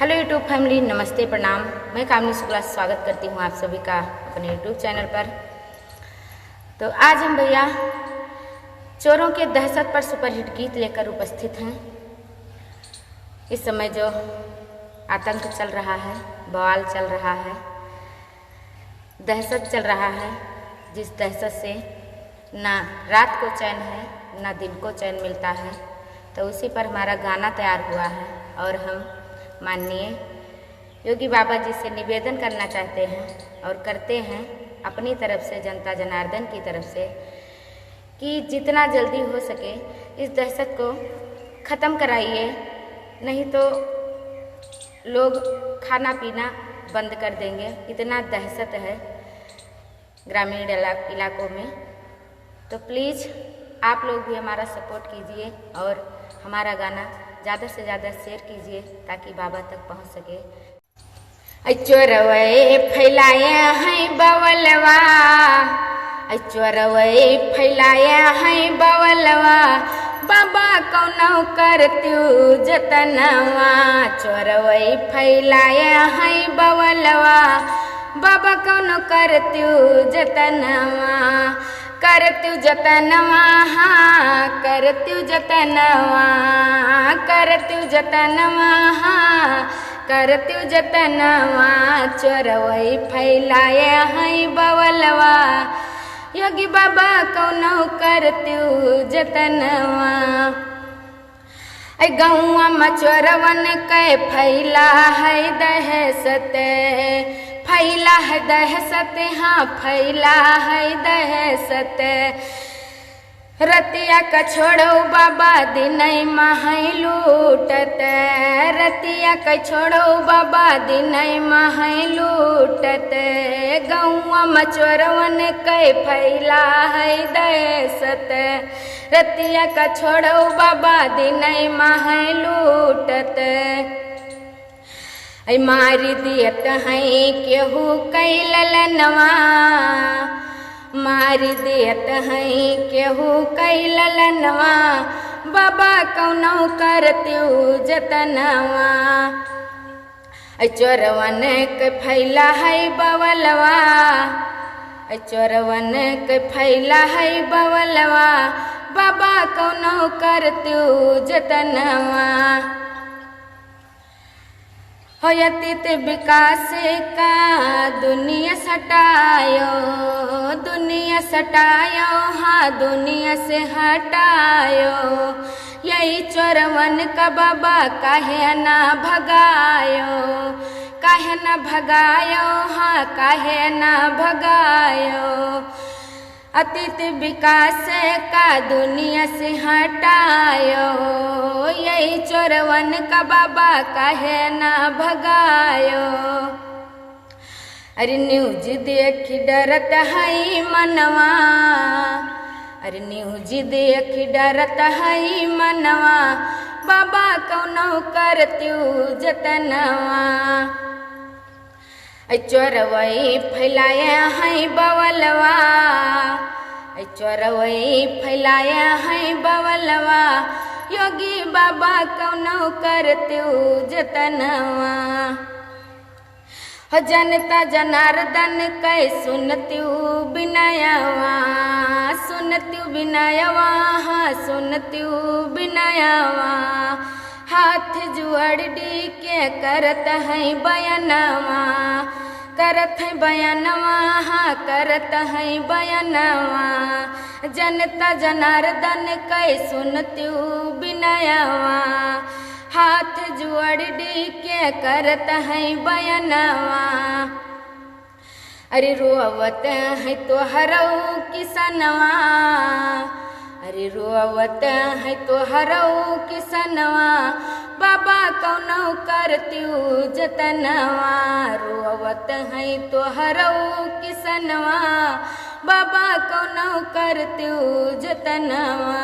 Hello YouTube family, नमस्ते, प्रणाम। मैं कामनी शुक्ला स्वागत करती हूँ आप सभी का अपने यूट्यूब चैनल पर। तो आज हम भैया चोरों के दहशत पर सुपरहिट गीत लेकर उपस्थित हैं। इस समय जो आतंक चल रहा है, बवाल चल रहा है, दहशत चल रहा है, जिस दहशत से ना रात को चैन है ना दिन को चैन मिलता है, तो उसी पर हमारा गाना तैयार हुआ है। और हम माननीय योगी बाबा जी से निवेदन करना चाहते हैं और करते हैं अपनी तरफ से, जनता जनार्दन की तरफ से, कि जितना जल्दी हो सके इस दहशत को ख़त्म कराइए, नहीं तो लोग खाना पीना बंद कर देंगे। इतना दहशत है ग्रामीण इलाकों में। तो प्लीज़ आप लोग भी हमारा सपोर्ट कीजिए और हमारा गाना ज़्यादा से ज़्यादा शेयर कीजिए ताकि बाबा तक पहुंच सके। चोरवे फैलाए हैं बवलवा, चोरवे फैलाए हैं बवलवा, बाबा कौनो करत्यू जतनवा। चोरवे फैलाए हैं बवलवा, बाबा कौनो करत्यू जतनवा। करत्यू जतनवा, हाँ करत्यू जतनवा, करत्यू जतनवा, हाँ करत्यू जतनवा। चोरवई फैलाए हैं बवलवा, योगी बाबा कौनो करत्यू जतनवा। गौआ में चोरवन के फैला है दहशत, फैला है दहशत, हाँ फैला है दहशत। रतिया का छोड़ो बाबा दिन महै लूटत, रतिया का छोड़ो बाबा दिन महै लूटत। गौआ में चोरवन के फैला है दहशत, रतिया का छोड़ो बाबा दिन महै लूटत। मारी दियत हैं केहू कैललनवा, मारी दियत हैं केहू कैललनवा, बाबा कौनो करत्यू जतनवा। चोरवन के फैला है बवलवा, चोरवन के फैला है बवलवा, बाबा कौनो करत्यू जतनवा। होयतीत विकास का दुनिया सटायो, दुनिया सटायो, हाँ दुनिया से हटायो। यही चोरवन का बाबा काहे ना भगायो, काहे ना भगायो, हाँ काहे ना भगायो। अतीत विकास का दुनिया से हटायो, यही चोरवन का बाबा काहे ना भगायो। अरे न्यूज देखी डरत है मनवा, अरे न्यूज देखी डरत है मनवा, बाबा कौनो करत्यू जतनवा। चोरवई फैलाए हैं बवलवा, चोरवई फैलाए हैं बवलवा, योगी बाबा कौनो करत्यू जतनवा। जनता जनार्दन कै सुनत्यू बिनयवा, सुनत्यू बिनयवा, हाँ सुनत्यू बिनयवा। हाथ जुअड़ी के करत हैं बयनवा, करत हैं बयनवा, हाँ करत हैं बयनवा। जनता जनार्दन कै सुनत्यू बिनयवा, हाथ जुअड़ी के करत हैं बयनवा। अरे रोवत है तोहरौ किसनवा, अरे रोवत है तोहरौ किसनवा, बाबा कौनो करत्यू जतनवा। रोवत है तोहरौ किसनवा, बाबा कौनो करत्यू जतनवा।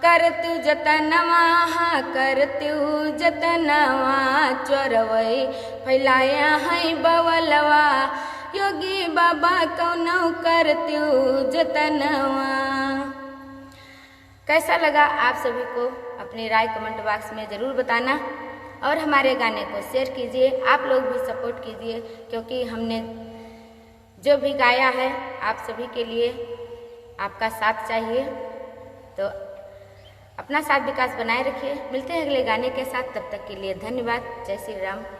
करत्यू जतनवा, हाँ करत्यू जतनवा। चोरवई फैलाए हैं बवलवा, योगी बाबा कौनो करत्यू जतनवा। कैसा लगा आप सभी को अपनी राय कमेंट बॉक्स में ज़रूर बताना। और हमारे गाने को शेयर कीजिए। आप लोग भी सपोर्ट कीजिए, क्योंकि हमने जो भी गाया है आप सभी के लिए आपका साथ चाहिए। तो अपना साथ विकास बनाए रखिए। मिलते हैं अगले गाने के साथ, तब तक के लिए धन्यवाद। जय श्री राम।